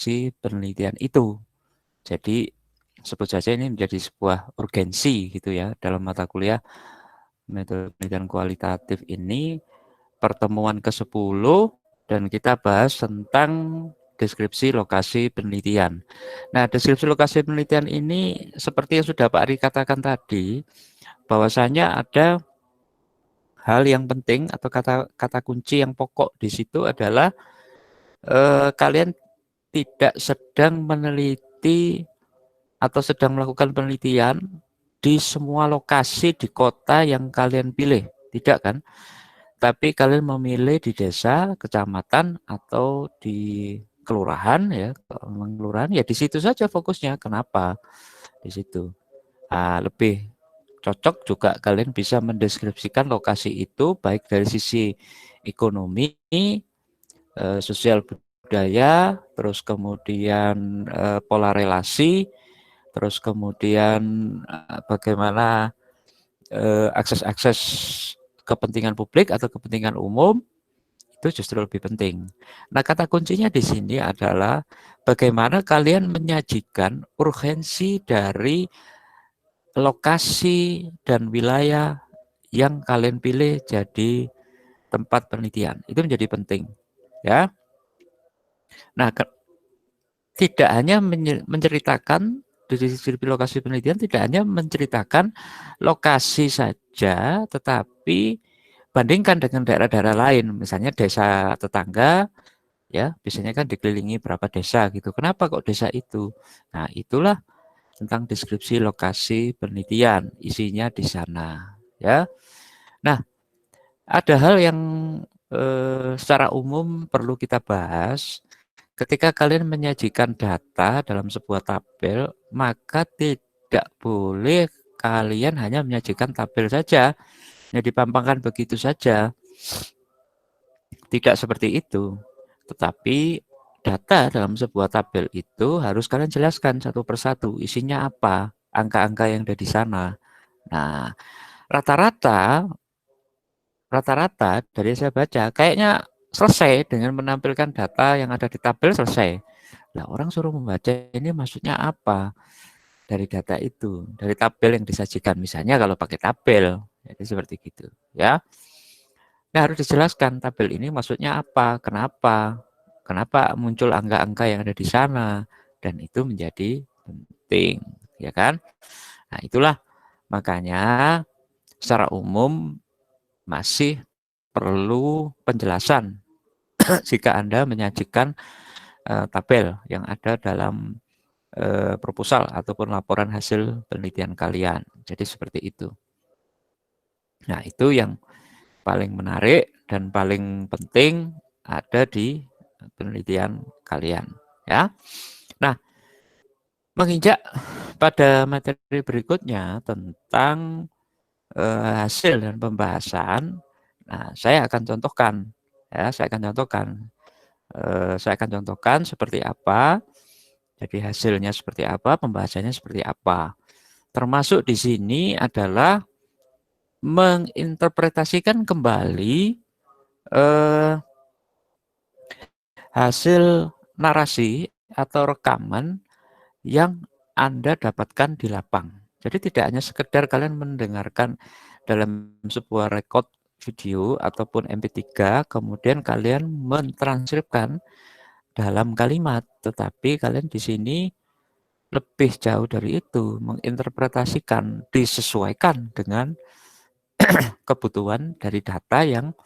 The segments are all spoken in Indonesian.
lokasi penelitian itu. Jadi sebut saja ini menjadi sebuah urgensi gitu ya dalam mata kuliah metode penelitian kualitatif ini, pertemuan ke-10 dan kita bahas tentang deskripsi lokasi penelitian. Nah, deskripsi lokasi penelitian ini seperti yang sudah Pak Ari katakan tadi, bahwasanya ada hal yang penting atau kata kunci yang pokok di situ adalah kalian tidak sedang meneliti atau sedang melakukan penelitian di semua lokasi di kota yang kalian pilih, tidak kan? Tapi kalian memilih di desa, kecamatan, atau di kelurahan ya, kelurahan ya di situ saja fokusnya. Kenapa? Di situ. Lebih cocok juga kalian bisa mendeskripsikan lokasi itu baik dari sisi ekonomi, sosial budaya, terus kemudian pola relasi, terus kemudian bagaimana akses-akses kepentingan publik atau kepentingan umum itu justru lebih penting. Nah, kata kuncinya di sini adalah bagaimana kalian menyajikan urgensi dari lokasi dan wilayah yang kalian pilih jadi tempat penelitian. Itu menjadi penting, ya. Nah, tidak hanya menceritakan dari sisi lokasi penelitian tidak hanya menceritakan lokasi saja, tetapi bandingkan dengan daerah-daerah lain, misalnya desa tetangga, ya biasanya kan dikelilingi berapa desa gitu. Kenapa kok desa itu? Nah, itulah tentang deskripsi lokasi penelitian, isinya di sana, ya. Nah, ada hal yang secara umum perlu kita bahas. Ketika kalian menyajikan data dalam sebuah tabel, maka tidak boleh kalian hanya menyajikan tabel saja, yang dipampangkan begitu saja. Tidak seperti itu. Tetapi data dalam sebuah tabel itu harus kalian jelaskan satu persatu, isinya apa, angka-angka yang ada di sana. Nah, rata-rata rata-rata dari yang saya baca kayaknya selesai dengan menampilkan data yang ada di tabel selesai. Nah, orang suruh membaca ini maksudnya apa dari data itu, dari tabel yang disajikan misalnya kalau pakai tabel. Jadi seperti gitu, ya. Nah, harus dijelaskan tabel ini maksudnya apa, kenapa, kenapa muncul angka-angka yang ada di sana, dan itu menjadi penting, ya kan? Nah, itulah makanya secara umum masih perlu penjelasan jika Anda menyajikan tabel yang ada dalam proposal ataupun laporan hasil penelitian kalian. Jadi seperti itu. Nah, itu yang paling menarik dan paling penting ada di penelitian kalian, ya. Nah, menginjak pada materi berikutnya tentang hasil dan pembahasan, nah saya akan contohkan, ya, saya akan contohkan seperti apa, jadi hasilnya seperti apa, pembahasannya seperti apa. Termasuk di sini adalah menginterpretasikan kembali eh, hasil narasi atau rekaman yang Anda dapatkan di lapang. Jadi tidak hanya sekedar kalian mendengarkan dalam sebuah rekod video ataupun MP3, kemudian kalian mentranskripkan dalam kalimat, tetapi kalian di sini lebih jauh dari itu, menginterpretasikan, disesuaikan dengan kebutuhan dari data yang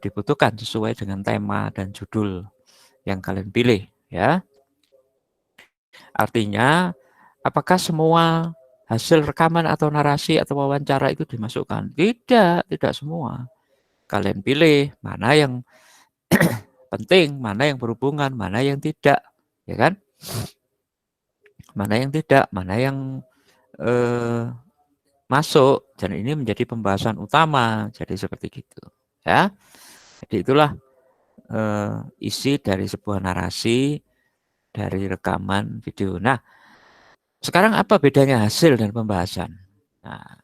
dibutuhkan sesuai dengan tema dan judul yang kalian pilih, ya. Artinya, apakah semua hasil rekaman atau narasi atau wawancara itu dimasukkan? Tidak, tidak semua. Kalian pilih mana yang penting, mana yang berhubungan, mana yang tidak, ya kan? Mana yang tidak, mana yang eh, masuk, dan ini menjadi pembahasan utama. Jadi seperti gitu, ya. Jadi itulah isi dari sebuah narasi dari rekaman video. Nah, sekarang apa bedanya hasil dan pembahasan? Nah,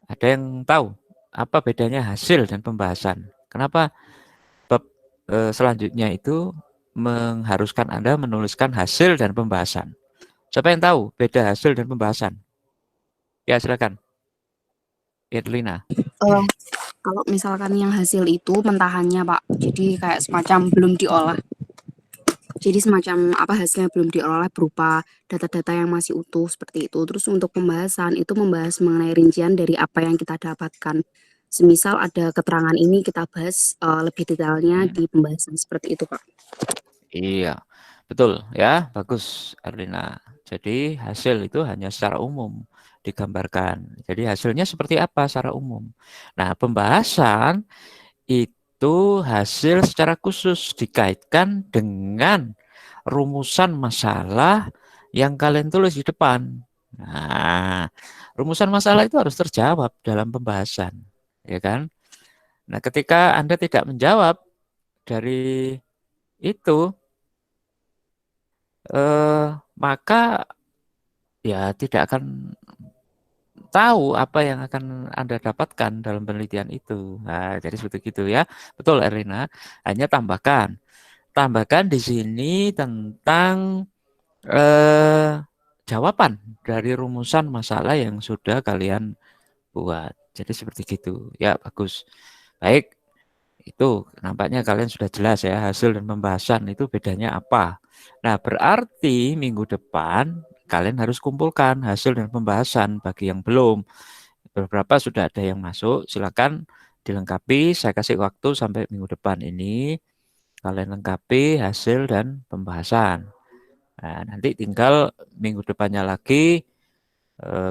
ada yang tahu apa bedanya hasil dan pembahasan? Kenapa bab selanjutnya itu mengharuskan Anda menuliskan hasil dan pembahasan. Siapa yang tahu beda hasil dan pembahasan? Ya, silakan. Irlina. Eh, kalau misalkan yang hasil itu mentahannya, Pak. Jadi kayak semacam belum diolah. Jadi semacam apa hasilnya belum diolah berupa data-data yang masih utuh seperti itu. Terus untuk pembahasan itu membahas mengenai rincian dari apa yang kita dapatkan. Semisal ada keterangan ini kita bahas lebih detailnya di pembahasan seperti itu, Pak. Iya, betul ya, bagus Erlina. Jadi hasil itu hanya secara umum digambarkan. Jadi hasilnya seperti apa secara umum. Nah, pembahasan itu hasil secara khusus dikaitkan dengan rumusan masalah yang kalian tulis di depan. Nah, rumusan masalah itu harus terjawab dalam pembahasan, ya kan? Nah, ketika Anda tidak menjawab dari itu, maka ya tidak akan tahu apa yang akan Anda dapatkan dalam penelitian itu. Nah, jadi seperti itu ya. Betul, Erina. Hanya tambahkan di sini tentang jawaban dari rumusan masalah yang sudah kalian buat. Jadi seperti itu. Ya, bagus. Baik, itu nampaknya kalian sudah jelas ya hasil dan pembahasan itu bedanya apa. Nah, berarti minggu depan kalian harus kumpulkan hasil dan pembahasan bagi yang belum. Beberapa sudah ada yang masuk, silakan dilengkapi. Saya kasih waktu sampai minggu depan ini kalian lengkapi hasil dan pembahasan. Nah, nanti tinggal minggu depannya lagi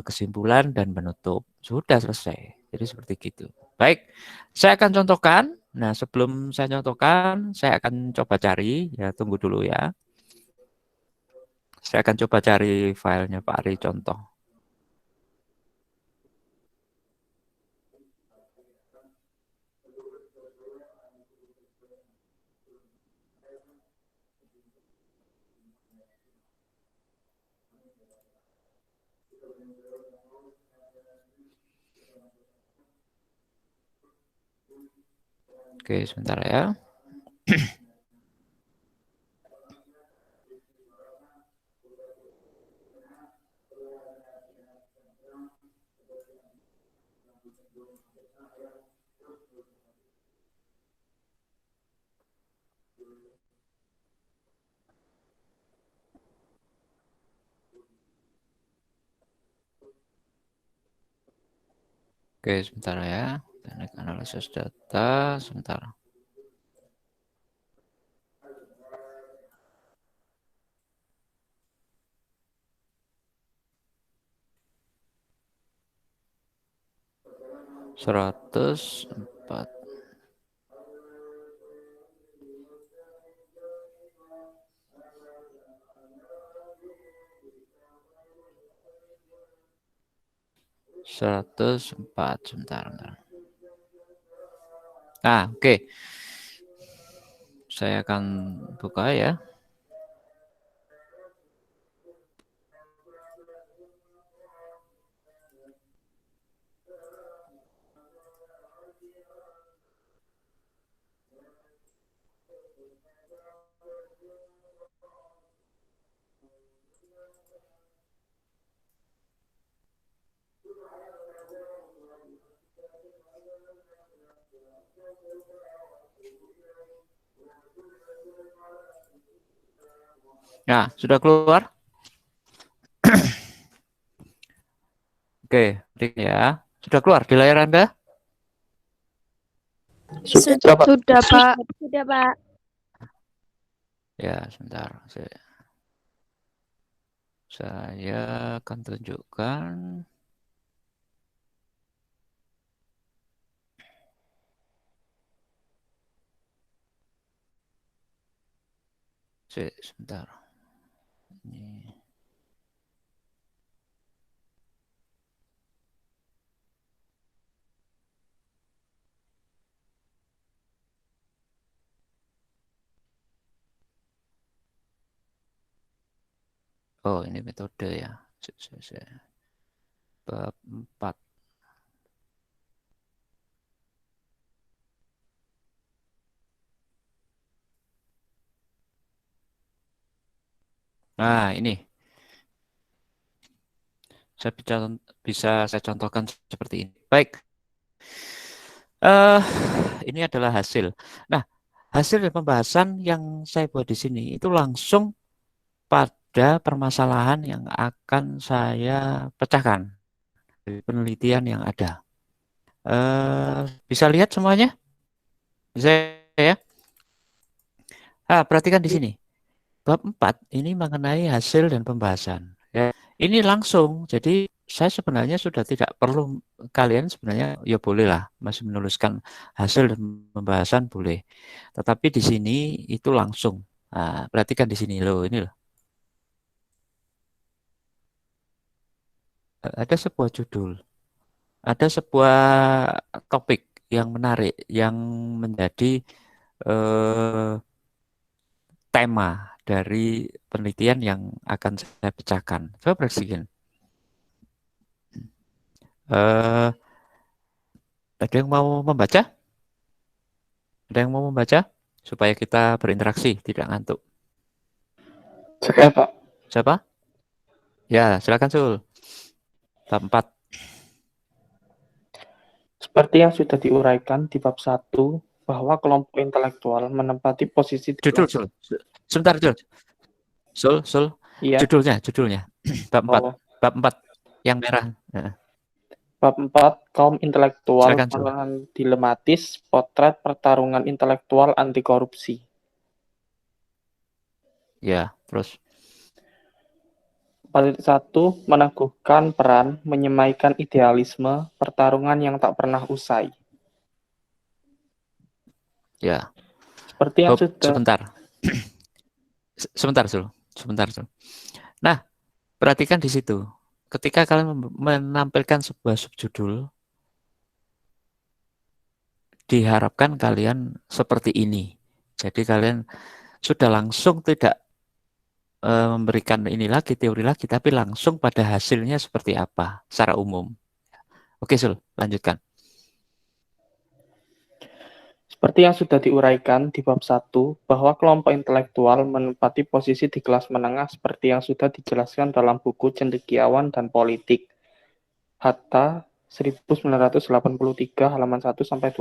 kesimpulan dan menutup. Sudah selesai. Jadi seperti gitu. Baik, saya akan contohkan. Nah, sebelum saya contohkan, saya akan coba cari. Ya, tunggu dulu ya. Saya akan coba cari filenya Pak Ari contoh. Oke, sebentar ya. Oke, sebentar ya. Teknik analisis data, sebentar. Seratus empat. Seratus empat, sebentar. Nah, oke. Saya akan buka ya. Nah, sudah keluar? Oke, ya. Sudah keluar di layar Anda? Sudah, Pak. Sudah, Pak. Ya, sebentar. Saya akan tunjukkan. Sebentar. Ini. Oh, ini metode ya. Bab 4. Nah, ini saya bisa saya contohkan seperti ini. Baik, ini adalah hasil. Nah, hasil dari pembahasan yang saya buat di sini itu langsung pada permasalahan yang akan saya pecahkan dari penelitian yang ada. Bisa lihat semuanya? Bisa ya? Perhatikan di sini. Bab 4 ini mengenai hasil dan pembahasan. Ya, ini langsung. Jadi saya sebenarnya sudah tidak perlu, kalian sebenarnya ya bolehlah masih menuliskan hasil dan pembahasan boleh. Tetapi di sini itu langsung. Perhatikan di sini loh, ini loh. Ada sebuah judul, ada sebuah topik yang menarik yang menjadi eh, tema dari penelitian yang akan saya pecahkan. Coba perhatikan. Eh, ada yang mau membaca? Ada yang mau membaca? Supaya kita berinteraksi, tidak ngantuk. Saya, Pak. Siapa? Ya, silakan Sul. Bab 4. Seperti yang sudah diuraikan di bab 1, bahwa kelompok intelektual menempati posisi di Judul, Sul. Sebentar, Sul. Sul. Iya. Judulnya. Bab 4. Oh. Bab 4 yang merah. Bab 4, kaum intelektual, Silakan, Sul. pandangan dilematis, potret pertarungan intelektual anti korupsi. Ya, terus. 4.1, meneguhkan peran, menyemaikan idealisme, pertarungan yang tak pernah usai. Ya. Seperti yang sudah... Sebentar, Sul. Nah, perhatikan di situ. Ketika kalian menampilkan sebuah subjudul, diharapkan kalian seperti ini. Jadi kalian sudah langsung tidak memberikan ini lagi, teori lagi, tapi langsung pada hasilnya seperti apa secara umum. Oke, Sul, lanjutkan. Seperti yang sudah diuraikan di bab 1, bahwa kelompok intelektual menempati posisi di kelas menengah seperti yang sudah dijelaskan dalam buku Cendekiawan dan Politik, Hatta 1983 halaman 1-20,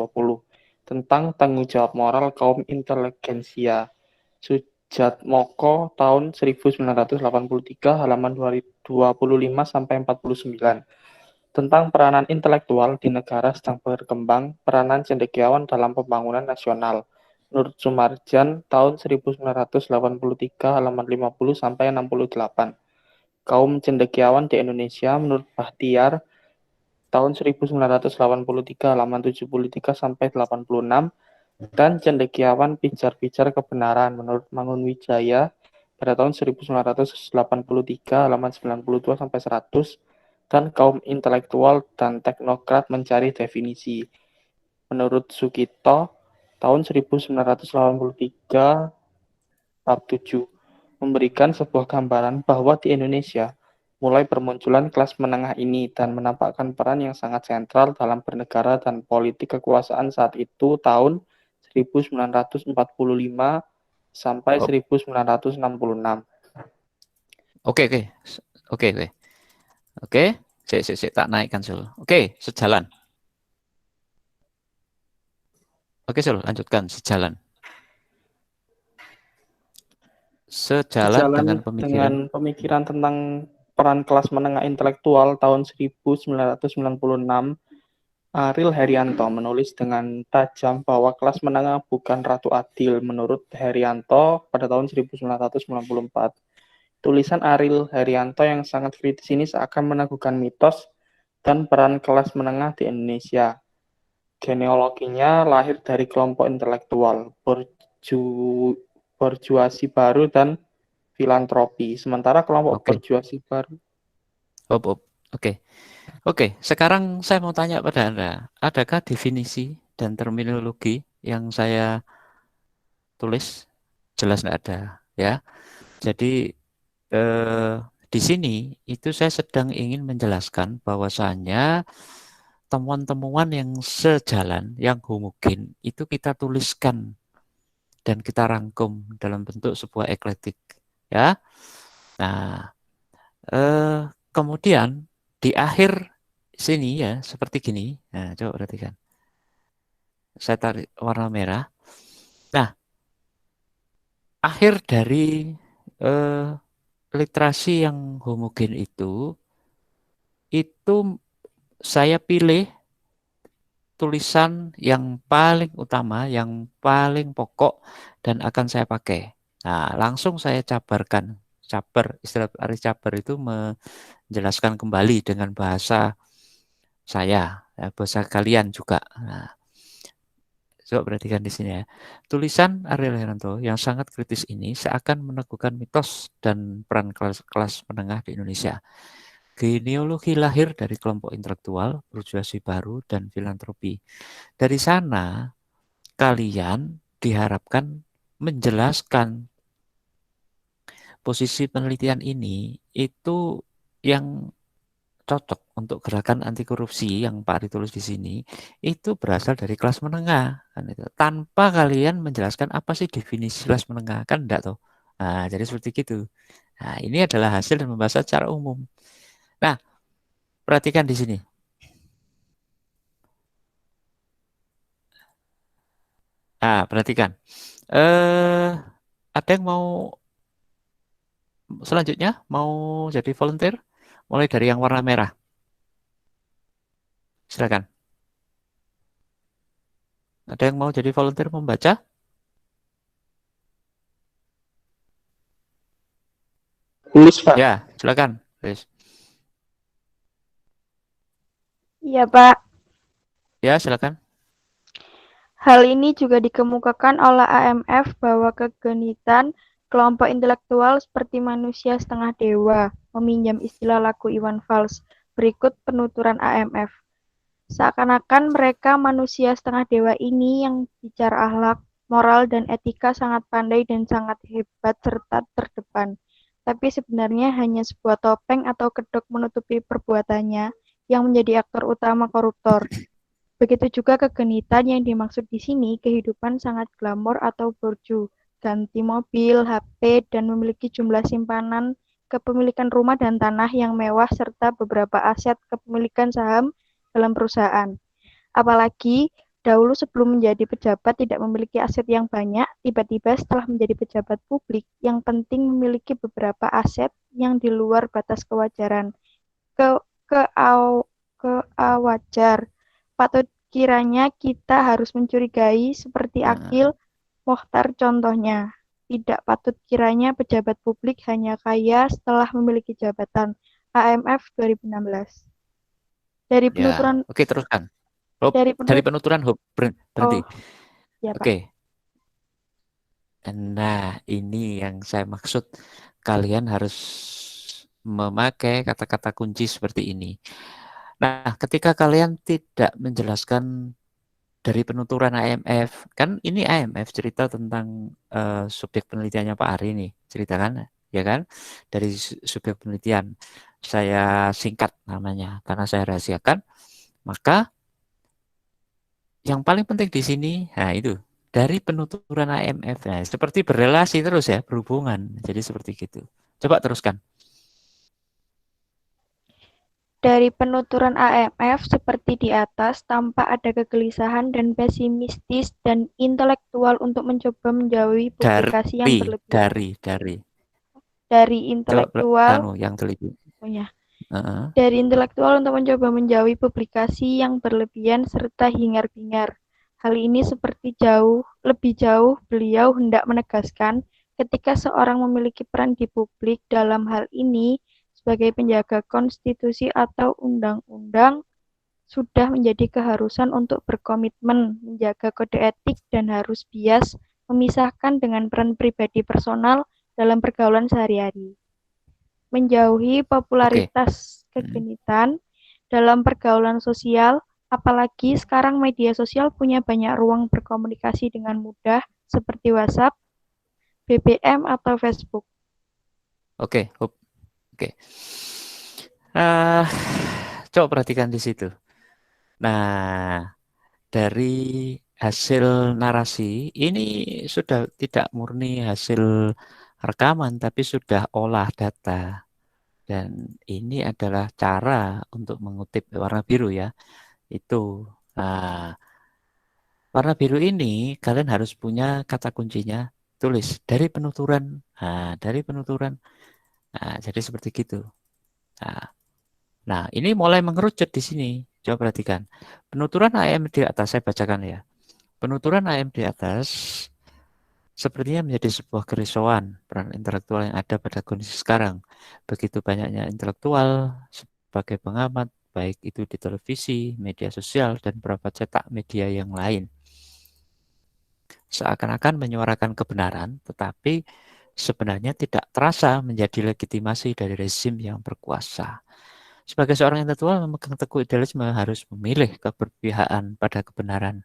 tentang tanggung jawab moral kaum inteligensia, Sujatmoko tahun 1983 halaman 25-49, tentang peranan intelektual di negara sedang berkembang, peranan cendekiawan dalam pembangunan nasional, menurut Sumarjan tahun 1983 halaman 50-68. Kaum cendekiawan di Indonesia menurut Bahtiar tahun 1983 halaman 73-86, dan cendekiawan pijar-pijar kebenaran menurut Mangunwijaya pada tahun 1983 halaman 92-100, dan kaum intelektual dan teknokrat mencari definisi. Menurut Sukito, tahun 1983, bab 7, memberikan sebuah gambaran bahwa di Indonesia mulai bermunculan kelas menengah ini dan menampakkan peran yang sangat sentral dalam bernegara dan politik kekuasaan saat itu tahun 1945 sampai 1966. Oke. Saya tak naikkan, Sul. Oke, sejalan. Oke, Sul, lanjutkan. Sejalan dengan pemikiran tentang peran kelas menengah intelektual tahun 1996, Ariel Herianto menulis dengan tajam bahwa kelas menengah bukan ratu adil menurut Herianto pada tahun 1994. Tulisan Ariel Herianto yang sangat kritis ini seakan meneguhkan mitos dan peran kelas menengah di Indonesia. Genealoginya lahir dari kelompok intelektual, borjuasi baru, dan filantropi. Sementara kelompok borjuasi baru. Oke, sekarang saya mau tanya pada Anda, adakah definisi dan terminologi yang saya tulis? Jelas nggak ada, ya. Jadi di sini itu saya sedang ingin menjelaskan bahwasannya temuan-temuan yang sejalan, yang homogen itu kita tuliskan dan kita rangkum dalam bentuk sebuah eklektik, ya. Nah, kemudian di akhir sini ya seperti gini. Nah, coba perhatikan. Saya tarik warna merah. Nah, akhir dari literasi yang homogen itu saya pilih tulisan yang paling utama, yang paling pokok dan akan saya pakai. Nah, langsung saya cabarkan. Cabar, istilah Aris cabar itu menjelaskan kembali dengan bahasa saya, ya, bahasa kalian juga. Nah, coba perhatikan di sini ya. Tulisan Ariel Heranto yang sangat kritis ini seakan meneguhkan mitos dan peran kelas menengah di Indonesia. Genealogi lahir dari kelompok intelektual, burjuasi baru, dan filantropi. Dari sana, kalian diharapkan menjelaskan posisi penelitian ini itu yang cocok untuk gerakan anti korupsi yang Pak Ari tulis di sini itu berasal dari kelas menengah kan itu. Tanpa kalian menjelaskan apa sih definisi kelas menengah kan enggak toh. Nah, jadi seperti itu. Nah, ini adalah hasil dan membahas secara umum. Nah, perhatikan di sini. Nah, perhatikan. Ada yang mau selanjutnya mau jadi volunteer? Mulai dari yang warna merah. Silakan. Ada yang mau jadi volunteer membaca? Tulis, Pak. Ya, silakan. Please. Iya, Pak. Ya, silakan. Hal ini juga dikemukakan oleh AMF bahwa kegenitan kelompok intelektual seperti manusia setengah dewa, meminjam istilah lagu Iwan Fals. Berikut penuturan AMF. Seakan-akan mereka manusia setengah dewa ini yang bicara akhlak, moral, dan etika sangat pandai dan sangat hebat serta terdepan. Tapi sebenarnya hanya sebuah topeng atau kedok menutupi perbuatannya yang menjadi aktor utama koruptor. Begitu juga kegenitan yang dimaksud di sini kehidupan sangat glamor atau borju, ganti mobil, HP, dan memiliki jumlah simpanan kepemilikan rumah dan tanah yang mewah serta beberapa aset kepemilikan saham dalam perusahaan. Apalagi dahulu sebelum menjadi pejabat tidak memiliki aset yang banyak, tiba-tiba setelah menjadi pejabat publik yang penting memiliki beberapa aset yang di luar batas kewajaran. Keawajar. Patut kiranya kita harus mencurigai seperti Akil Mokhtar contohnya. Tidak patut kiranya pejabat publik hanya kaya setelah memiliki jabatan. AMF 2016. Dari Ya, penuturan oke teruskan. Oh, dari dari penut penuturan berhenti. Oh, ya, Pak. Oke. Nah, ini yang saya maksud. Kalian harus memakai kata-kata kunci seperti ini. Nah, ketika kalian tidak menjelaskan dari penuturan AMF, kan ini AMF cerita tentang subjek penelitiannya Pak Ari nih, ceritakan, ya kan? Dari subjek penelitian saya singkat namanya karena saya rahasiakan. Maka yang paling penting di sini, nah itu dari penuturan AMF, nah, seperti berrelasi terus ya, berhubungan. Jadi seperti gitu. Coba teruskan. Dari penuturan AMF seperti di atas, tampak ada kegelisahan dan pesimistis dan intelektual untuk mencoba menjauhi publikasi yang berlebihan. Dari intelektual, yang teliti. oh ya, dari intelektual untuk mencoba menjauhi publikasi yang berlebihan serta hingar-bingar. Hal ini seperti lebih jauh beliau hendak menegaskan ketika seorang memiliki peran di publik dalam hal ini sebagai penjaga konstitusi atau undang-undang sudah menjadi keharusan untuk berkomitmen menjaga kode etik dan harus bias memisahkan dengan peran pribadi personal dalam pergaulan sehari-hari. Menjauhi popularitas kegenitan dalam pergaulan sosial, apalagi sekarang media sosial punya banyak ruang berkomunikasi dengan mudah seperti WhatsApp, BBM, atau Facebook. Oke. Coba perhatikan di situ. Nah, dari hasil narasi ini sudah tidak murni hasil rekaman, tapi sudah olah data. Dan ini adalah cara untuk mengutip warna biru ya. Itu. Nah, warna biru ini kalian harus punya kata kuncinya. Tulis dari penuturan. Nah, dari penuturan. Nah, jadi seperti gitu. Nah, ini mulai mengerucut di sini. Coba perhatikan. Penuturan AM di atas, saya bacakan ya. Penuturan AM di atas sepertinya menjadi sebuah kerisauan peran intelektual yang ada pada kondisi sekarang. Begitu banyaknya intelektual sebagai pengamat, baik itu di televisi, media sosial, dan beberapa cetak media yang lain. Seakan-akan menyuarakan kebenaran, tetapi sebenarnya tidak terasa menjadi legitimasi dari rezim yang berkuasa. Sebagai seorang intelektual memegang teguh idealisme harus memilih keberpihakan pada kebenaran.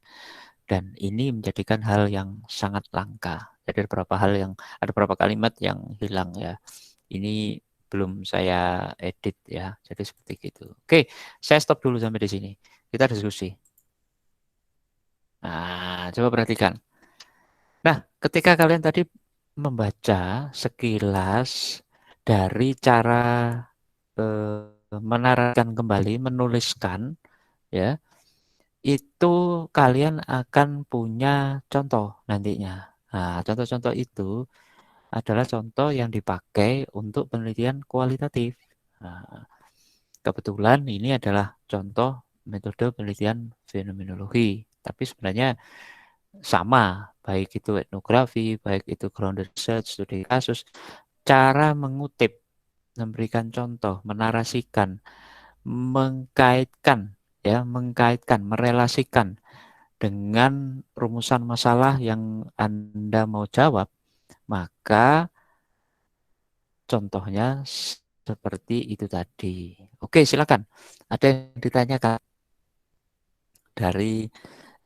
Dan ini menjadikan hal yang sangat langka. Jadi ada beberapa kalimat yang hilang ya. Ini belum saya edit ya. Jadi seperti itu. Oke, saya stop dulu sampai di sini. Kita diskusi. Nah, coba perhatikan. Nah, ketika kalian tadi membaca sekilas dari cara menarasikan kembali, menuliskan ya, itu kalian akan punya contoh nantinya. Nah, contoh-contoh itu adalah contoh yang dipakai untuk penelitian kualitatif. Nah, kebetulan ini adalah contoh metode penelitian fenomenologi, tapi sebenarnya sama, baik itu etnografi, baik itu grounded research, studi kasus, cara mengutip, memberikan contoh, menarasikan, mengkaitkan, merelasikan dengan rumusan masalah yang Anda mau jawab, maka contohnya seperti itu tadi. Oke, silakan. Ada yang ditanyakan dari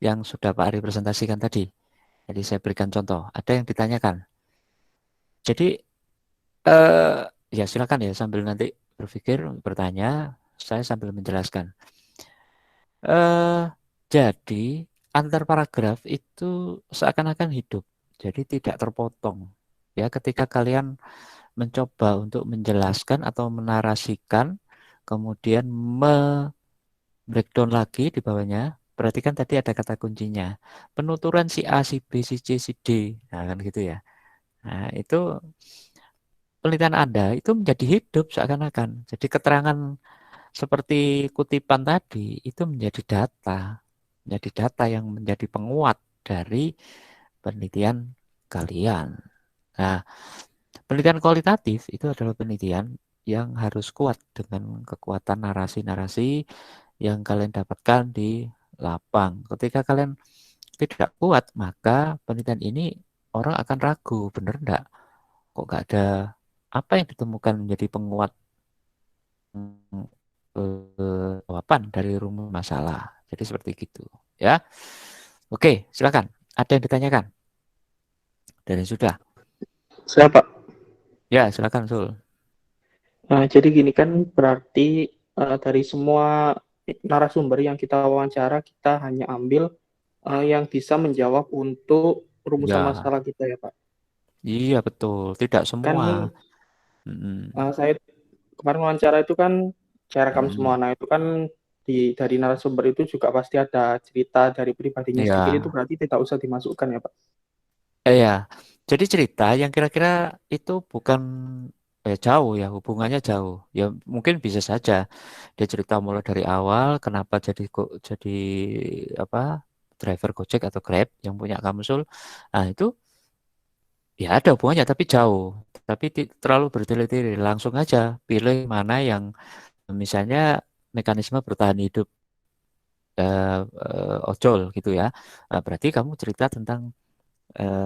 yang sudah Pak Ari presentasikan tadi. Jadi saya berikan contoh. Ada yang ditanyakan. Jadi ya silakan ya sambil nanti berpikir, bertanya, saya sambil menjelaskan. Jadi antar paragraf itu seakan-akan hidup, jadi tidak terpotong. Ya, ketika kalian mencoba untuk menjelaskan atau menarasikan, kemudian breakdown lagi di bawahnya, perhatikan tadi ada kata kuncinya. Penuturan si A, si B, si C, si D. Nah, kan gitu ya. Nah, itu penelitian Anda itu menjadi hidup seakan-akan. Jadi keterangan seperti kutipan tadi itu menjadi data yang menjadi penguat dari penelitian kalian. Nah, penelitian kualitatif itu adalah penelitian yang harus kuat dengan kekuatan narasi-narasi yang kalian dapatkan di lapang. Ketika kalian tidak kuat, maka penelitian ini orang akan ragu, benar enggak? Kok enggak ada apa yang ditemukan menjadi penguat jawaban dari rumus masalah. Jadi seperti itu, ya. Oke, silakan. Ada yang ditanyakan? Dan sudah. Saya Pak. Ya, silakan Sul. Nah, jadi gini kan berarti dari semua narasumber yang kita wawancara kita hanya ambil yang bisa menjawab untuk rumusan Ya, masalah kita ya Pak. iya betul. Tidak semua. Kan saya kemarin wawancara itu kan saya rekam semua. Nah itu kan dari narasumber itu juga pasti ada cerita dari pribadinya sedikit, itu Ya, berarti tidak usah dimasukkan ya Pak. ya. Jadi cerita yang kira-kira itu bukan jauh ya, hubungannya jauh. Ya mungkin bisa saja dia cerita mulai dari awal, kenapa jadi apa driver Gojek atau Grab yang punya Kamsul. Nah itu ya ada hubungannya tapi jauh. Tapi terlalu bertele-tele. Langsung aja pilih mana yang misalnya mekanisme bertahan hidup ojol gitu ya. Nah, berarti kamu cerita tentang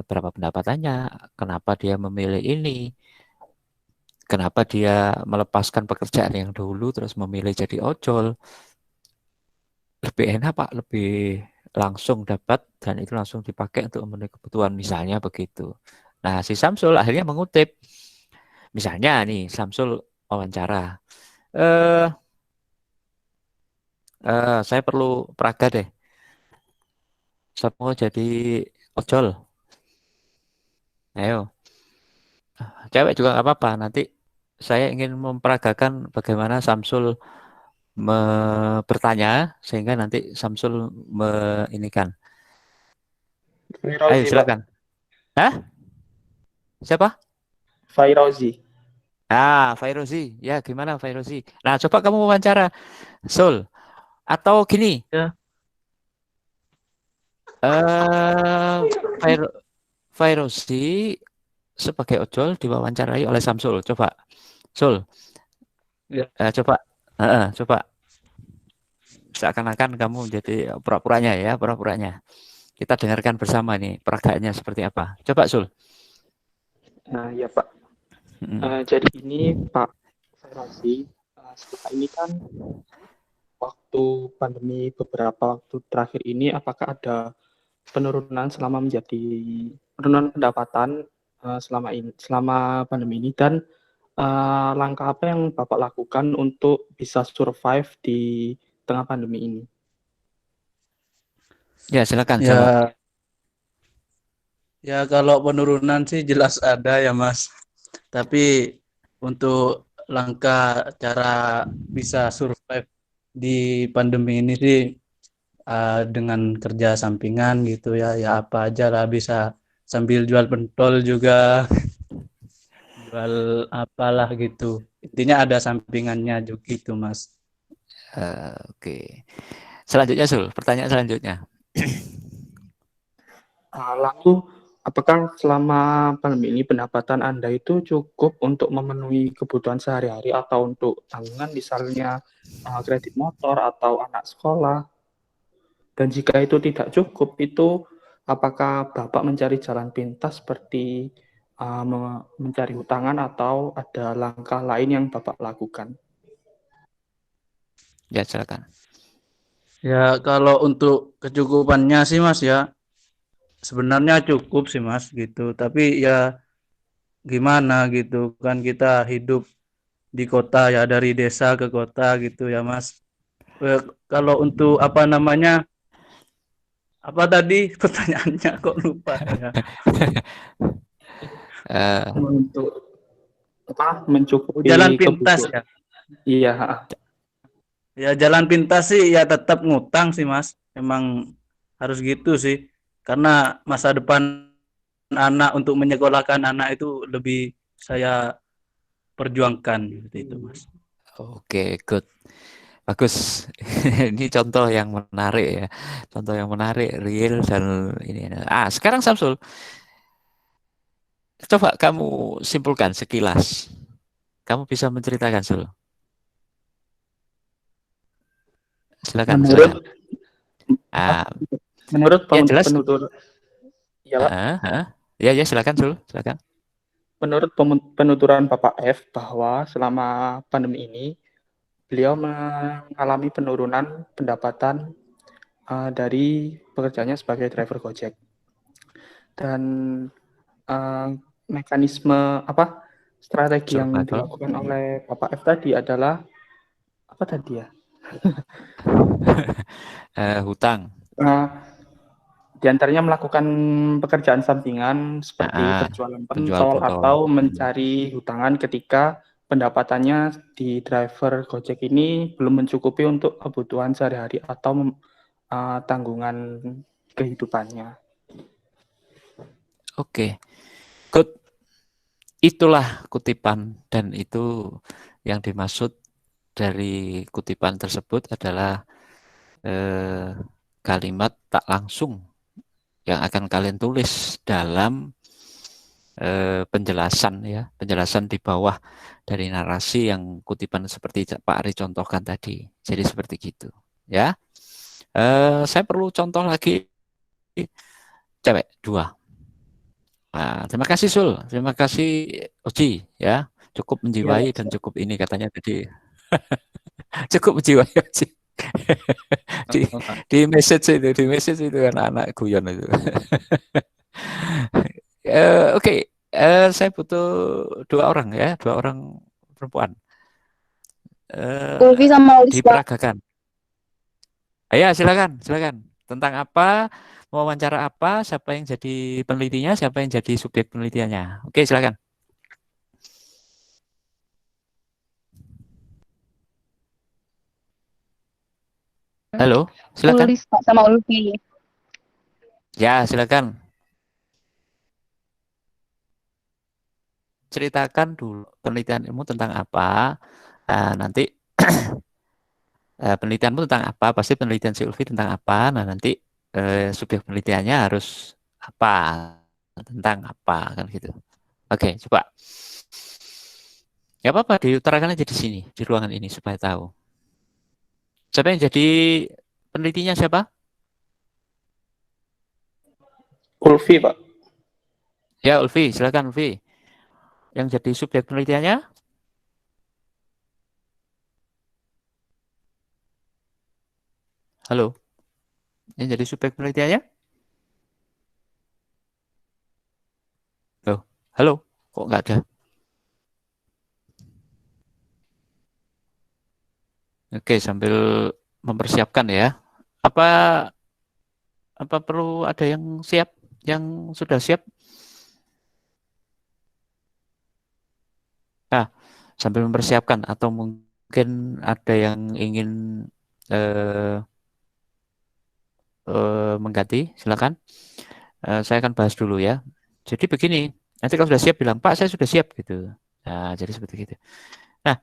berapa pendapatannya, kenapa dia memilih ini, kenapa dia melepaskan pekerjaan yang dulu terus memilih jadi ojol. Lebih enak Pak, lebih langsung dapat dan itu langsung dipakai untuk memenuhi kebutuhan misalnya begitu. Nah, si Samsul akhirnya mengutip. Misalnya nih, Samsul wawancara. Eh, saya perlu Praga deh. Saya mau jadi ojol. Ayo. Cewek juga nggak apa-apa. Nanti saya ingin memperagakan bagaimana Samsul bertanya sehingga nanti Samsul inikan. Ayo Fairozi, Pak. silakan. Hah? Siapa? Fairozi. Fairozi. Ya, gimana Fairozi? Nah, coba kamu wawancara Sul. Atau gini. Ya. Fairozi sebagai ojol diwawancarai oleh Samsul. Coba. Sul. Ya. Coba. Coba. Seakan-akan kamu menjadi pura-puranya ya, pura-puranya. Kita dengarkan bersama nih peragaannya seperti apa. Coba Sul. Ya Pak. Jadi ini Pak Fairozi, setelah ini kan waktu pandemi beberapa waktu terakhir ini, apakah ada penurunan penurunan pendapatan selama pandemi ini, dan langkah apa yang Bapak lakukan untuk bisa survive di tengah pandemi ini? Ya, silakan Ya, jawab. ya kalau penurunan sih jelas ada ya Mas. Tapi untuk langkah cara bisa survive di pandemi ini sih dengan kerja sampingan gitu ya apa aja lah, bisa sambil jual pentol juga, jual apalah gitu. Intinya ada sampingannya juga gitu Mas. Oke. Selanjutnya Sul, pertanyaan selanjutnya. Lalu, apakah selama pandemi ini pendapatan Anda itu cukup untuk memenuhi kebutuhan sehari-hari atau untuk tanggungan misalnya kredit motor atau anak sekolah? Dan jika itu tidak cukup, itu apakah Bapak mencari jalan pintas seperti mencari hutangan atau ada langkah lain yang Bapak lakukan? Ya, silakan. Ya kalau untuk kecukupannya sih Mas ya, sebenarnya cukup sih Mas gitu. Tapi ya gimana gitu kan, kita hidup di kota ya, dari desa ke kota gitu ya Mas. Kalau untuk apa namanya, apa tadi pertanyaannya kok lupa ya. Untuk mencukupi Jalan pintas kebutuhan. ya. Iya. Ya jalan pintas sih ya tetap ngutang sih Mas. Emang harus gitu sih. Karena masa depan anak, untuk menyekolahkan anak itu lebih saya perjuangkan seperti itu Mas. Oke, good. Bagus. Ini contoh yang menarik ya. Contoh yang menarik, real dan ini. Sekarang Samsul. Coba kamu simpulkan sekilas. Kamu bisa menceritakan Sul. Silakan. Menurut ya, jelas. penutur, ya Pak. Ya silakan Sul, silakan. Menurut penuturan Bapak F bahwa selama pandemi ini beliau mengalami penurunan pendapatan dari pekerjaannya sebagai driver Gojek, dan mekanisme strategi yang dilakukan oleh Bapak F tadi adalah apa tadi ya? Hutang. Di antaranya melakukan pekerjaan sampingan seperti berjualan pentol atau mencari hutangan ketika pendapatannya di driver Gojek ini belum mencukupi untuk kebutuhan sehari-hari atau tanggungan kehidupannya. Oke, good. Itulah kutipan, dan itu yang dimaksud dari kutipan tersebut adalah kalimat tak langsung yang akan kalian tulis dalam penjelasan di bawah dari narasi yang kutipan seperti Pak Ari contohkan tadi. Jadi seperti gitu, ya. Saya perlu contoh lagi, cewek 2. Terima kasih Sul, terima kasih Oji, ya. Cukup menjiwai dan cukup ini katanya tadi. Cukup menjiwai Oji. di message itu anak-anak guyon itu. Oke. Saya butuh 2 orang ya, 2 orang perempuan. Ulfi sama Ulis, diperagakan. Ya, silakan. Tentang apa? Mau wawancara apa? Siapa yang jadi penelitinya? Siapa yang jadi subjek penelitiannya? Oke, silakan. Halo, silakan. Ulis Pak sama Ulfi. Ya, silakan. Ceritakan dulu penelitianmu tentang apa. Nanti penelitianmu tentang apa? Pasti penelitian si Ulfi tentang apa? Nah, nanti subjek penelitiannya harus apa? Tentang apa kan gitu. Oke, coba. Ya apa-apa, diutarakan aja di sini, di ruangan ini supaya tahu. Siapa yang jadi penelitinya siapa? Ulfi, Pak. Ya, Ulfi, silakan Ulfi. Yang jadi subjek penelitiannya? Halo. Yang jadi subjek penelitiannya? Loh, halo. Kok nggak ada? Oke, sambil mempersiapkan ya. Apa apa perlu ada yang siap? Yang sudah siap? Nah, sambil mempersiapkan atau mungkin ada yang ingin eh, mengganti, silakan. Saya akan bahas dulu ya. Jadi begini, nanti kalau sudah siap bilang, Pak, saya sudah siap gitu. Nah, jadi seperti itu. Nah,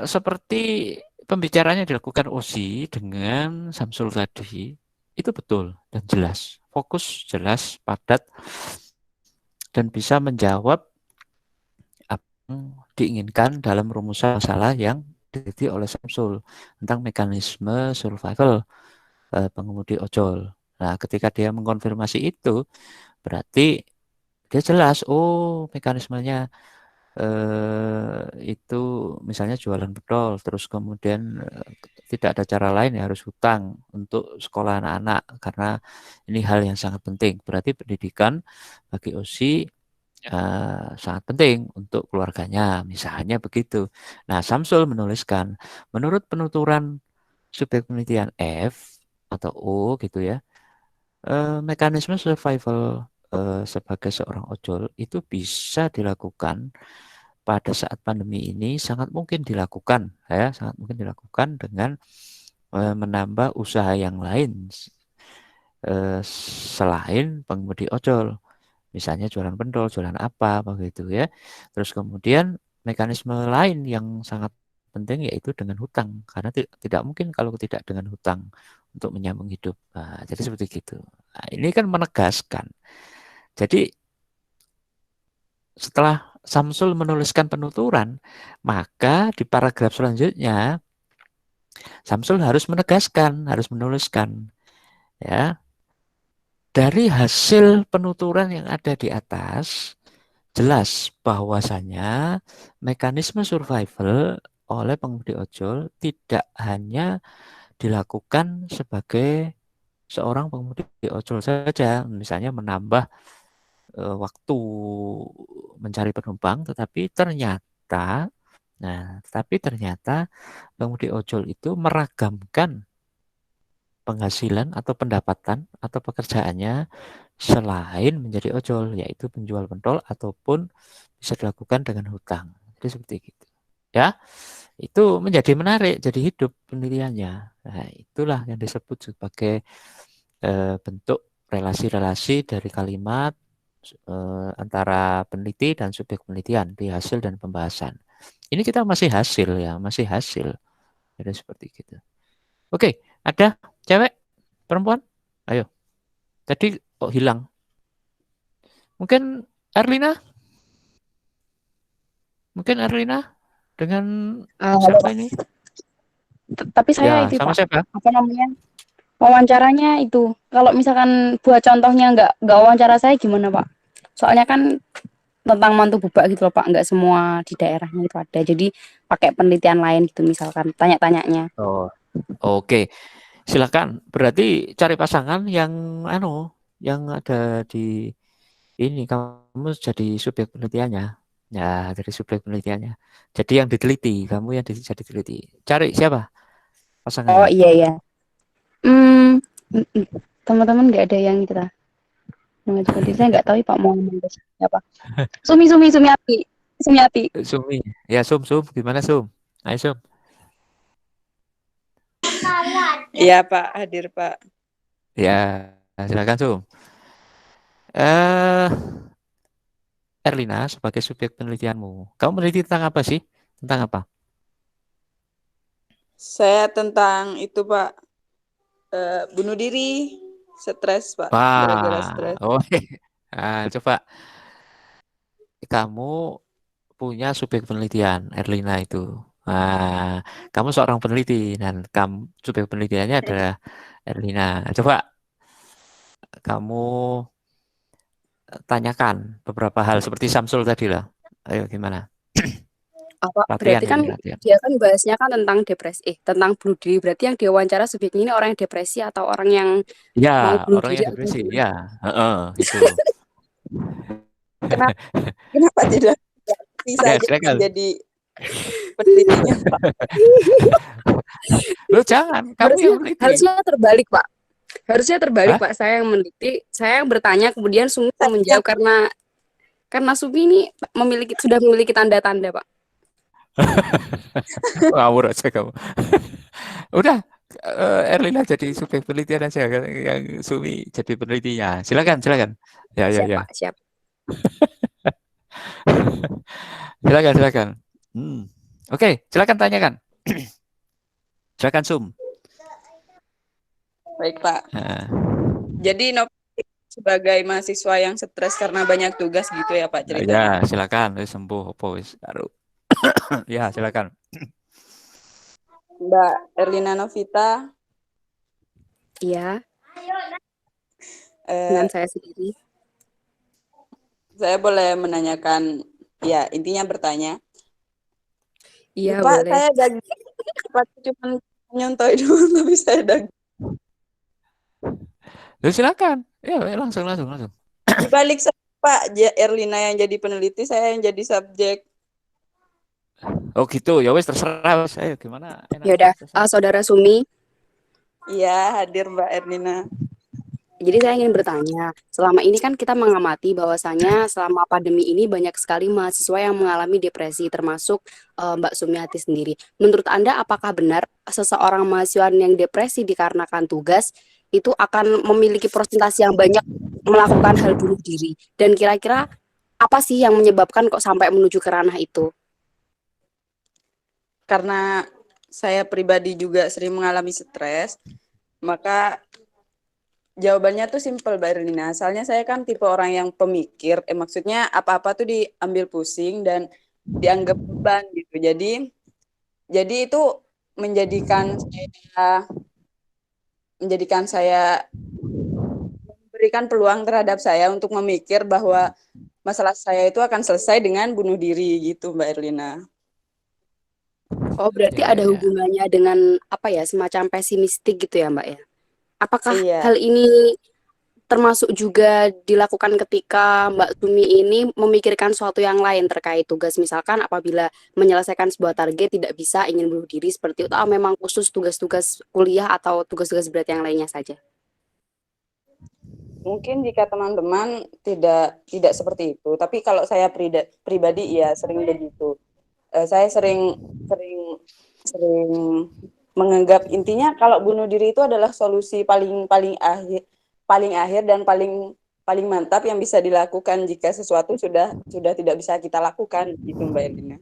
seperti pembicaranya dilakukan OSI dengan Samsul tadi, itu betul dan jelas. Fokus, jelas, padat, dan bisa menjawab apa yang diinginkan dalam rumusan masalah yang diteliti oleh Samsul tentang mekanisme survival pengemudi ojol. Nah, ketika dia mengkonfirmasi itu, berarti dia jelas, oh mekanismenya itu misalnya jualan bedol, terus kemudian tidak ada cara lain ya harus hutang untuk sekolah anak-anak karena ini hal yang sangat penting. Berarti pendidikan bagi OSI sangat penting untuk keluarganya, misalnya begitu. Nah, Samsul menuliskan, menurut penuturan subjek penelitian F atau O gitu ya, mekanisme survival sebagai seorang ojol itu bisa dilakukan pada saat pandemi ini sangat mungkin dilakukan ya, sangat mungkin dilakukan dengan menambah usaha yang lain selain pengemudi ojol. Misalnya jualan pentol, jualan apa begitu ya. Terus kemudian mekanisme lain yang sangat penting yaitu dengan hutang karena tidak mungkin kalau tidak dengan hutang untuk menyambung hidup. Nah, jadi seperti itu. Nah, ini kan menegaskan. Jadi setelah Samsul menuliskan penuturan, maka di paragraf selanjutnya Samsul harus menegaskan, harus menuliskan ya. Dari hasil penuturan yang ada di atas, jelas bahwasanya mekanisme survival oleh pengemudi ojol tidak hanya dilakukan sebagai seorang pengemudi ojol saja, misalnya menambah waktu mencari penumpang, tetapi ternyata pengemudi ojol itu meragamkan penghasilan atau pendapatan atau pekerjaannya selain menjadi ojol, yaitu penjual pentol ataupun bisa dilakukan dengan hutang. Jadi seperti itu. Ya, itu menjadi menarik, jadi hidup penelitiannya. Nah, itulah yang disebut sebagai bentuk relasi-relasi dari kalimat antara peneliti dan subjek penelitian di hasil dan pembahasan. Ini kita masih hasil ya, masih hasil. Jadi seperti itu. Oke, ada cewek, perempuan? Ayo. Tadi kok hilang? Mungkin Erlina? Mungkin Erlina dengan Halo, siapa Pak. ini? Tapi saya Ya, itu sama Pak, siapa? apa namanya? Wawancaranya itu. Kalau misalkan buat contohnya nggak wawancara saya gimana Pak? Soalnya kan tentang mantu bubak gitu loh Pak, nggak semua di daerahnya itu ada. Jadi pakai penelitian lain gitu misalkan tanya-tanyanya. Oh, oke. Silakan. Berarti cari pasangan yang ada di ini kamu jadi subjek penelitiannya. Ya, dari subjek penelitiannya. Jadi yang diteliti, kamu yang jadi teliti. Cari siapa Oh pasangannya? iya iya. Hmm, teman-teman nggak ada yang kita mengajukan diri. Saya nggak tahu Pak mau ngomong ke siapa. Sumiati. Sumiati. Sumi. Ya, Sum, gimana Sum? Ayo Sum. Iya Pak, hadir Pak. Ya, silakan Sum. Eh, Erlina sebagai subjek penelitianmu, kamu meneliti tentang apa sih? Tentang apa? Saya tentang itu Pak, bunuh diri, stres Pak, gara-gara Wah, stres. oh, coba kamu punya subjek penelitian, Erlina itu. Nah, kamu seorang peneliti dan kamu subjek penelitiannya adalah Erlina. Coba kamu tanyakan beberapa hal seperti Samsul tadi lah. Ayo gimana? Apa Latihan berarti ini, kan latihan. dia kan bahasnya kan tentang depresi, tentang bunuh diri. Berarti yang diwawancara subjeknya ini orang yang depresi atau orang yang mau Ya, bunuh orang diri yang atau depresi. gimana? Ya, itu. Kenapa, kenapa tidak Ya, saja silakan. menjadi penelitinya Pak? Lu jangan, kamu yang meneliti. Harusnya terbalik, Pak. Harusnya terbalik, Hah? Pak. Saya yang meneliti, saya yang bertanya, kemudian Sumi yang Saya menjawab karena Sumi ini sudah memiliki tanda-tanda, Pak. Ngawur aja kamu. Udah, Erlina jadi subjek penelitian aja, yang Sumi jadi penelitinya. Silakan, silakan. Ya, Siap, ya. Pak. Siap. Silakan. Oke, silakan tanyakan. Silakan Sum. Baik Pak. Nah, Jadi Novi sebagai mahasiswa yang stres karena banyak tugas gitu ya Pak ya, ceritanya. silakan. Wis sembuh apa wis karo. Ya, silakan. Mbak Erlina Novita, Iya, eh, dengan saya sendiri. saya boleh menanyakan, ya intinya bertanya. Iya, Pak, boleh. saya Pak cuma nyontoy dulu tapi saya Ya, silakan. Ya, langsung. di balik saya, Pak Erlina yang jadi peneliti, saya yang jadi subjek. Oh gitu, ya wes terserah wes. Ayo gimana? Ya udah, Saudara Sumi. Iya, hadir Mbak Erlina. Jadi saya ingin bertanya, selama ini kan kita mengamati bahwasanya selama pandemi ini banyak sekali mahasiswa yang mengalami depresi, termasuk Mbak Sumiati sendiri. Menurut Anda, apakah benar seseorang mahasiswa yang depresi dikarenakan tugas itu akan memiliki persentase yang banyak melakukan hal bunuh diri? Dan kira-kira apa sih yang menyebabkan kok sampai menuju ke ranah itu? Karena saya pribadi juga sering mengalami stres, maka jawabannya tuh simpel Mbak Erlina. Asalnya saya kan tipe orang yang pemikir, maksudnya apa-apa tuh diambil pusing dan dianggap beban gitu. Jadi itu menjadikan saya memberikan peluang terhadap saya untuk memikir bahwa masalah saya itu akan selesai dengan bunuh diri gitu Mbak Erlina. Oh, berarti Ya. ada hubungannya dengan apa ya, semacam pesimistik gitu ya, Mbak ya? Apakah Iya. hal ini termasuk juga dilakukan ketika Mbak Sumi ini memikirkan sesuatu yang lain terkait tugas, misalkan apabila menyelesaikan sebuah target tidak bisa ingin bunuh diri seperti itu, atau memang khusus tugas-tugas kuliah atau tugas-tugas berat yang lainnya saja? Mungkin jika teman-teman tidak seperti itu, tapi kalau saya pribadi ya sering begitu. Saya sering menganggap intinya kalau bunuh diri itu adalah solusi paling akhir dan paling mantap yang bisa dilakukan jika sesuatu sudah tidak bisa kita lakukan gitu Mbak Elina.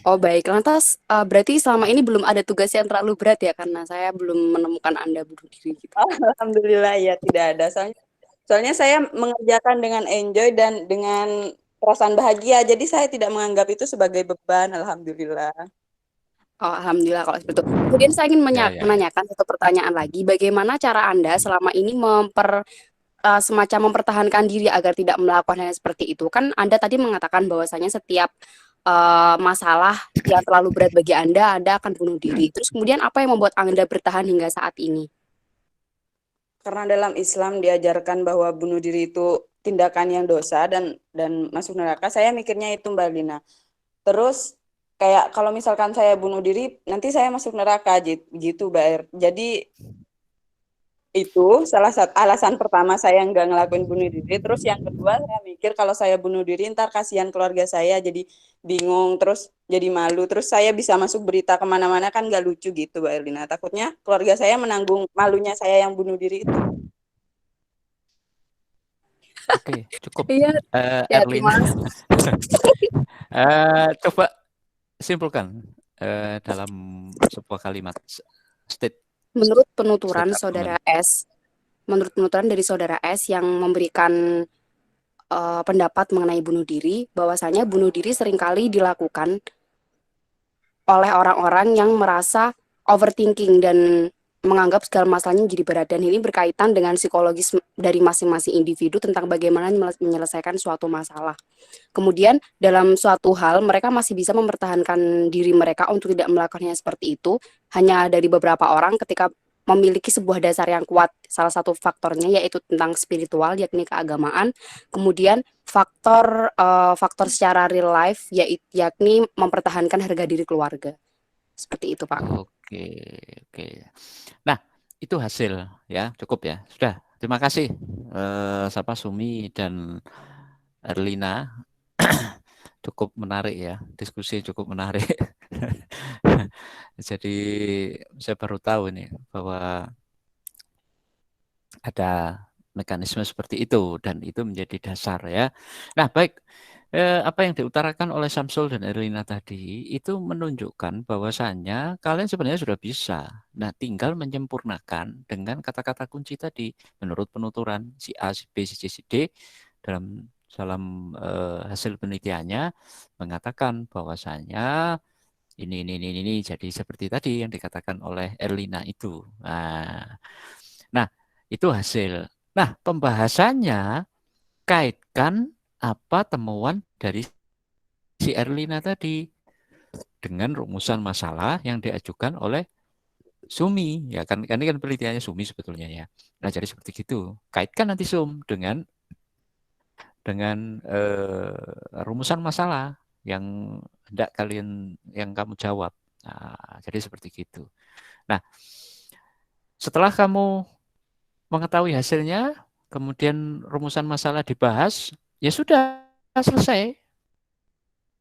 Oh baik, lantas berarti selama ini belum ada tugas yang terlalu berat ya, karena saya belum menemukan Anda bunuh diri gitu. Alhamdulillah ya tidak ada. Soalnya saya mengerjakan dengan enjoy dan dengan perasaan bahagia. Jadi saya tidak menganggap itu sebagai beban. Alhamdulillah. Oh, alhamdulillah kalau seperti itu. Kemudian saya ingin menanyakan satu pertanyaan lagi. Bagaimana cara Anda selama ini semacam mempertahankan diri agar tidak melakukan hal yang seperti itu? Kan Anda tadi mengatakan bahwasanya setiap masalah yang terlalu berat bagi Anda akan bunuh diri. Terus kemudian apa yang membuat Anda bertahan hingga saat ini? Karena dalam Islam diajarkan bahwa bunuh diri itu tindakan yang dosa dan masuk neraka. Saya mikirnya itu Mbak Lina. Terus kayak kalau misalkan saya bunuh diri nanti saya masuk neraka gitu Mbak Er. Jadi Itu salah satu alasan pertama saya nggak ngelakuin bunuh diri. Terus yang kedua saya mikir kalau saya bunuh diri ntar kasihan keluarga saya jadi bingung terus jadi malu. Terus saya bisa masuk berita kemana-mana kan nggak lucu gitu Mbak Erlina. Takutnya keluarga saya menanggung malunya saya yang bunuh diri itu. Oke, cukup. Iya, hati-hati Erlina, Mas. coba simpulkan dalam sebuah kalimat state Menurut penuturan argument. menurut penuturan dari saudara S yang memberikan pendapat mengenai bunuh diri, bahwasanya bunuh diri seringkali dilakukan oleh orang-orang yang merasa overthinking dan menganggap segala masalahnya jadi berat, dan ini berkaitan dengan psikologis dari masing-masing individu tentang bagaimana menyelesaikan suatu masalah. Kemudian dalam suatu hal mereka masih bisa mempertahankan diri mereka untuk tidak melakukannya seperti itu hanya dari beberapa orang ketika memiliki sebuah dasar yang kuat. Salah satu faktornya yaitu tentang spiritual, yakni keagamaan. Kemudian faktor secara real life yakni mempertahankan harga diri keluarga. Seperti itu, Pak. Oke. Nah, itu hasil ya, cukup ya. Sudah. Terima kasih Sapa Sumi dan Erlina. Cukup menarik ya, diskusi cukup menarik. Jadi saya baru tahu ini bahwa ada mekanisme seperti itu dan itu menjadi dasar ya. Nah, baik. Apa yang diutarakan oleh Samsul dan Erlina tadi itu menunjukkan bahwasannya kalian sebenarnya sudah bisa. Nah, tinggal menyempurnakan dengan kata-kata kunci tadi menurut penuturan si A, si B, si C, si D dalam hasil penelitiannya mengatakan bahwasannya ini jadi seperti tadi yang dikatakan oleh Erlina itu. Nah, itu hasil. Nah, pembahasannya kaitkan apa temuan dari si Erlina tadi dengan rumusan masalah yang diajukan oleh Sumi, ya kan? Ini kan penelitiannya Sumi sebetulnya ya. Nah, jadi seperti itu. Kaitkan nanti Sum dengan rumusan masalah yang hendak yang kamu jawab. Nah, jadi seperti itu. Nah, setelah kamu mengetahui hasilnya, kemudian rumusan masalah dibahas, ya sudah selesai.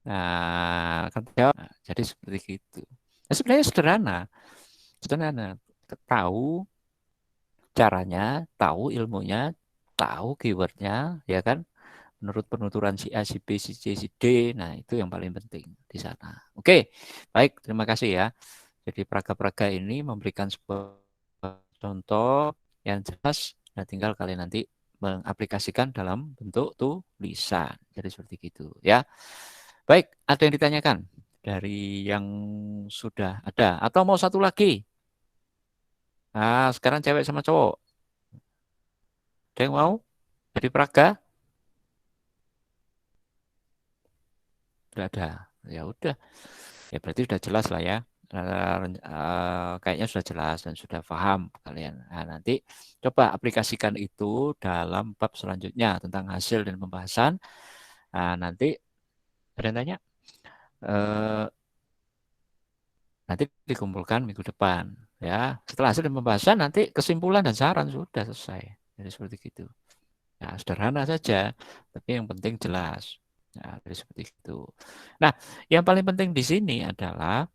Nah, kan jawab. Nah, jadi seperti itu. Nah, sebenarnya sederhana. Tahu caranya, tahu ilmunya, tahu keywordnya, ya kan? Menurut penuturan si A, si B, si C, si D, nah itu yang paling penting di sana. Oke, baik, terima kasih ya. Jadi praga-praga ini memberikan sebuah contoh yang jelas, nah tinggal kalian nanti mengaplikasikan dalam bentuk tulisan. Jadi seperti itu ya. Baik, ada yang ditanyakan dari yang sudah ada atau mau satu lagi? Nah, sekarang cewek sama cowok. Ada yang mau? Dari Praga? Tidak ada. Ya udah. Ya berarti sudah jelas lah ya. Kayaknya sudah jelas dan sudah paham kalian. Nah, nanti coba aplikasikan itu dalam bab selanjutnya tentang hasil dan pembahasan. Nah, nanti ada yang tanya? Nanti dikumpulkan minggu depan. Ya, setelah hasil dan pembahasan nanti kesimpulan dan saran sudah selesai. Jadi seperti itu. Nah, sederhana saja, tapi yang penting jelas. Nah, jadi seperti itu. Nah, yang paling penting di sini adalah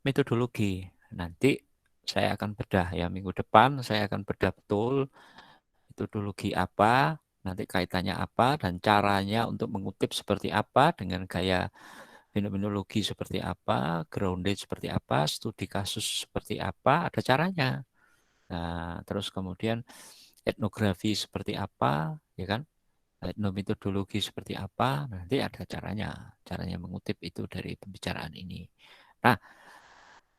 metodologi. Nanti saya akan bedah ya, minggu depan saya akan bedah betul metodologi apa, nanti kaitannya apa, dan caranya untuk mengutip seperti apa, dengan gaya fenomenologi seperti apa, grounded seperti apa, studi kasus seperti apa, ada caranya. Nah, terus kemudian etnografi seperti apa, ya kan? Etnometodologi seperti apa, nanti ada caranya mengutip itu dari pembicaraan ini. Nah,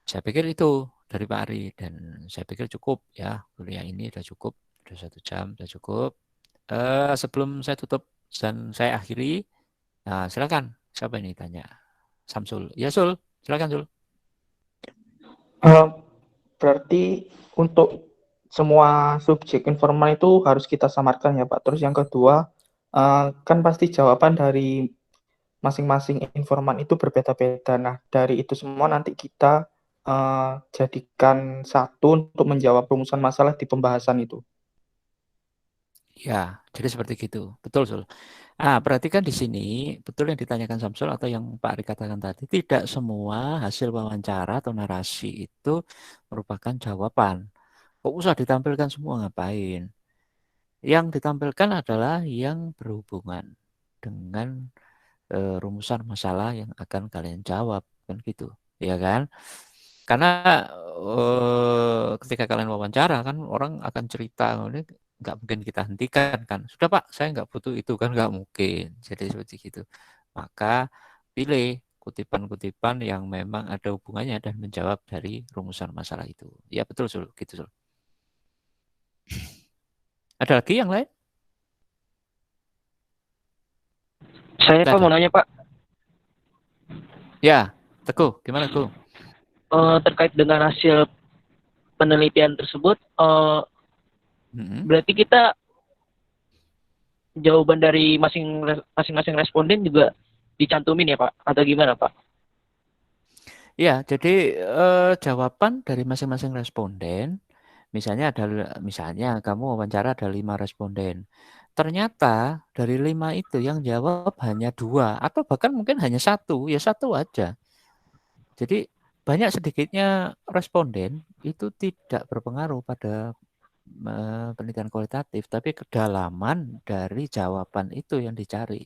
saya pikir itu dari Pak Ari, dan saya pikir cukup ya, kuliah ini sudah cukup, sudah 1 jam, sudah cukup. Sebelum saya tutup dan saya akhiri, nah, silakan, siapa ini tanya? Samsul. Ya, Sul, silakan Sul. Berarti untuk semua subjek informal itu harus kita samarkan ya Pak. Terus yang kedua, kan pasti jawaban dari masing-masing informan itu berbeda-beda. Nah, dari itu semua nanti kita jadikan satu untuk menjawab rumusan masalah di pembahasan itu. Ya, jadi seperti gitu. Betul, Sul. Perhatikan di sini, betul yang ditanyakan Samsul atau yang Pak Ari katakan tadi, tidak semua hasil wawancara atau narasi itu merupakan jawaban. Kok usah ditampilkan semua, ngapain? Yang ditampilkan adalah yang berhubungan dengan rumusan masalah yang akan kalian jawab, kan gitu, ya kan? Karena ketika kalian wawancara kan orang akan cerita, ini nggak mungkin kita hentikan kan. Sudah Pak, saya nggak butuh itu kan, nggak mungkin. Jadi seperti itu. Maka pilih kutipan-kutipan yang memang ada hubungannya dan menjawab dari rumusan masalah itu. Ya betul, Sul. Gitu, Sul. Ada lagi yang lain? Saya Pak Ada. mau nanya Pak, Ya, Teguh, gimana Teguh? terkait dengan hasil penelitian tersebut, berarti kita jawaban dari masing-masing responden juga dicantumin ya Pak, atau gimana Pak? Ya, jadi jawaban dari masing-masing responden, misalnya kamu wawancara ada 5 responden. Ternyata dari 5 itu yang jawab hanya 2 atau bahkan mungkin hanya 1, ya 1 aja. Jadi banyak sedikitnya responden itu tidak berpengaruh pada penelitian kualitatif, tapi kedalaman dari jawaban itu yang dicari.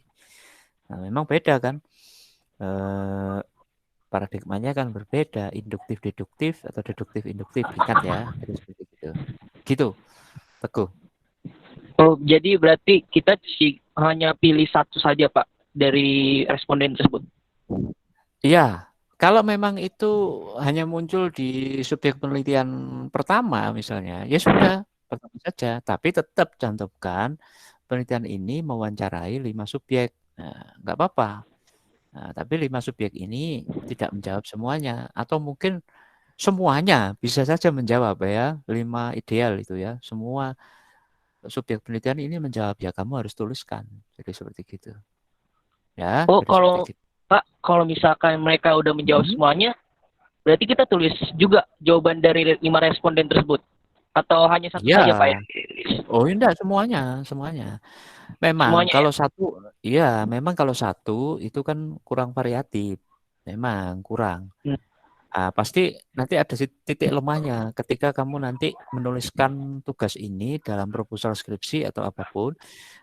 Nah, memang beda kan? Paradigmanya kan berbeda, induktif deduktif atau deduktif induktif, ingat ya, jadi seperti itu. Gitu, Teguh. Oh, jadi berarti kita hanya pilih satu saja Pak dari responden tersebut. Iya, kalau memang itu hanya muncul di subjek penelitian pertama misalnya, ya sudah, pertama saja, tapi tetap cantumkan penelitian ini mewawancarai 5 subjek. Nah, nggak apa-apa. Nah, tapi 5 subjek ini tidak menjawab semuanya, atau mungkin semuanya bisa saja menjawab ya, 5 ideal itu ya. Semua subjek penelitian ini menjawab, ya kamu harus tuliskan. Jadi seperti gitu. Ya, Oh, jadi seperti gitu. Pak, kalau misalkan mereka udah menjawab semuanya, berarti kita tulis juga jawaban dari 5 responden tersebut. Atau hanya satu Ya. saja Pak ya? Oh, enggak, semuanya. Memang Semuanya kalau satu, iya, memang kalau satu itu kan kurang variatif. Memang kurang. Pasti nanti ada titik lemahnya ketika kamu nanti menuliskan tugas ini dalam proposal skripsi atau apapun,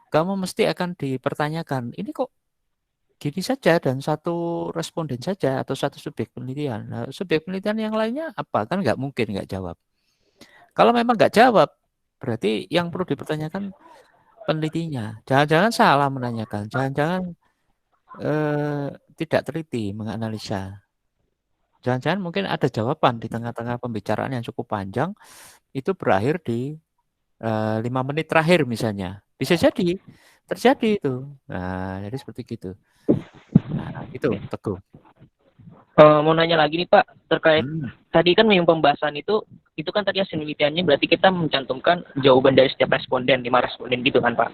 kamu mesti akan dipertanyakan, ini kok gini saja dan satu responden saja atau satu subjek penelitian. Nah, subjek penelitian yang lainnya apa? Kan nggak mungkin nggak jawab. Kalau memang nggak jawab, berarti yang perlu dipertanyakan penelitinya. Jangan-jangan salah menanyakan, jangan-jangan tidak teliti menganalisa. Jangan-jangan mungkin ada jawaban di tengah-tengah pembicaraan yang cukup panjang, itu berakhir di 5 menit terakhir misalnya. Bisa jadi, terjadi itu. Nah, jadi seperti gitu. Nah, itu Teguh. mau nanya lagi nih Pak, terkait tadi kan yang pembahasan itu kan tadi hasil penelitiannya berarti kita mencantumkan jawaban dari setiap responden, 5 responden gitu kan Pak.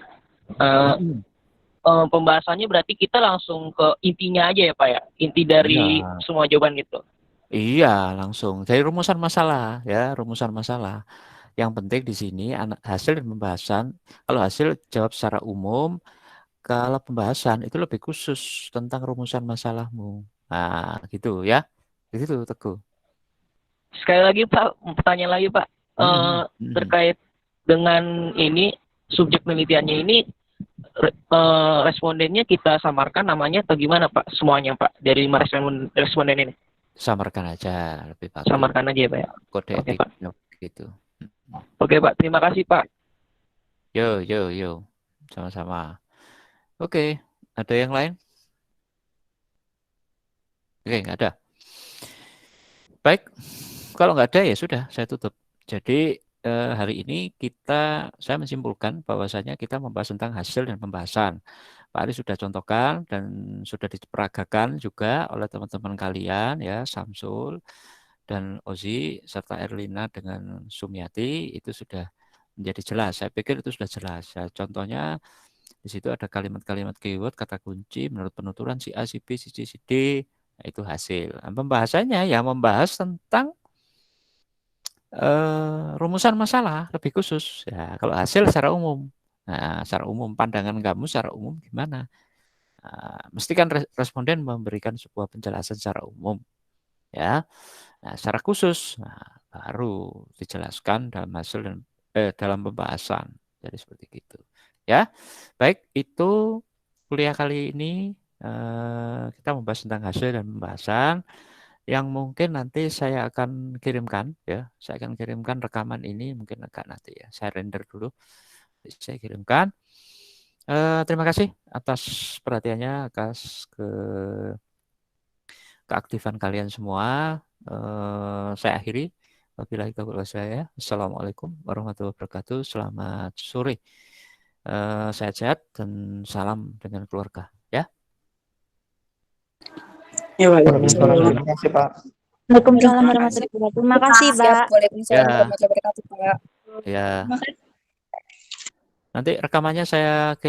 Pembahasannya berarti kita langsung ke intinya aja ya Pak ya, inti dari semua jawaban gitu. Iya, langsung dari rumusan masalah ya, rumusan masalah. Yang penting di sini hasil dan pembahasan. Kalau hasil jawab secara umum, kalau pembahasan itu lebih khusus tentang rumusan masalahmu. Nah, gitu ya. Gitu Teguh. Sekali lagi Pak, pertanyaan lagi Pak, terkait dengan ini subjek penelitiannya ini respondennya kita samarkan namanya atau gimana Pak? Semuanya Pak dari 5 responden ini. Samarkan aja lebih bagus. Samarkan aja ya Pak ya. Kode etiknya gitu. Oke Pak, terima kasih Pak. Yo. Sama-sama. Oke, ada yang lain? Oke, nggak ada. Baik, kalau nggak ada ya sudah, saya tutup. Jadi hari ini saya menyimpulkan bahwasanya kita membahas tentang hasil dan pembahasan. Pak Ari sudah contohkan dan sudah diperagakan juga oleh teman-teman kalian ya, Samsul dan Ozi serta Erlina dengan Sumiati itu sudah menjadi jelas. Saya pikir itu sudah jelas. Ya, contohnya di situ ada kalimat-kalimat keyword, kata kunci menurut penuturan si A, si B, si C, si D. Itu hasil. Nah, pembahasannya ya membahas tentang rumusan masalah lebih khusus. Ya, kalau hasil secara umum. Nah, secara umum pandangan kamu secara umum gimana? Mesti kan responden memberikan sebuah penjelasan secara umum, ya. Nah, secara khusus, baru dijelaskan dalam hasil dan dalam pembahasan. Jadi seperti itu, ya. Baik, itu kuliah kali ini kita membahas tentang hasil dan pembahasan yang mungkin nanti saya akan kirimkan, ya. Saya akan kirimkan rekaman ini mungkin agak nanti ya. Saya render dulu, saya kirimkan. Terima kasih atas perhatiannya, atas keaktifan kalian semua. Saya akhiri. Wabillahi taufiq wal hidayah. Assalamualaikum warahmatullahi wabarakatuh. Selamat sore. Sehat-sehat dan salam dengan keluarga. Ya. Ya, Waalaikumsalam. Terima kasih, Pak. Waalaikumsalam warahmatullahi wabarakatuh. Terima kasih, Pak. Waalaikumsalam Ya. warahmatullahi wabarakatuh, Pak. Ya. Nanti rekamannya saya